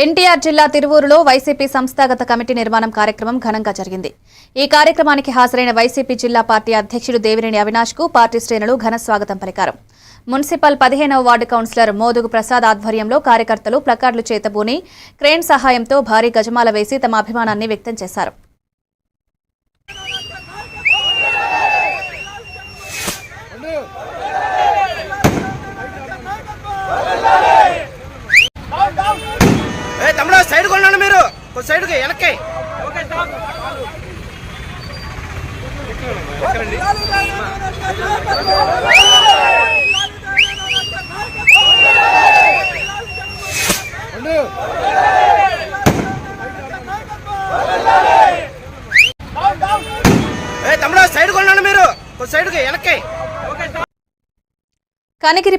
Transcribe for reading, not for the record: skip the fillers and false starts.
ఎన్టీఆర్ జిల్లా తిరువూరులో వైసీపీ సంస్థాగత కమిటీ నిర్మాణం కార్యక్రమం ఘనంగా జరిగింది. ఈ కార్యక్రమానికి హాజరైన వైసీపీ జిల్లా పార్టీ అధ్యక్షుడు దేవినేని అవినాష్ కు పార్టీ శ్రేణులు ఘన స్వాగతం పలికారు. మున్సిపల్ 15వ వార్డు కౌన్సిలర్ మోదుగు ప్రసాద్ ఆధ్వర్యంలో కార్యకర్తలు ప్లకార్డులు చేతబూని క్రేన్ సహాయంతో భారీ గజమాల వేసి తమ అభిమానాన్ని వ్యక్తం చేశారు. సైడ్ కొన్నాను మీరు సైడ్కి వెనక్కి తమ్ముడు సైడ్ కొన్నాను మీరు సైడ్కి వెనక్కి. కనిగిరి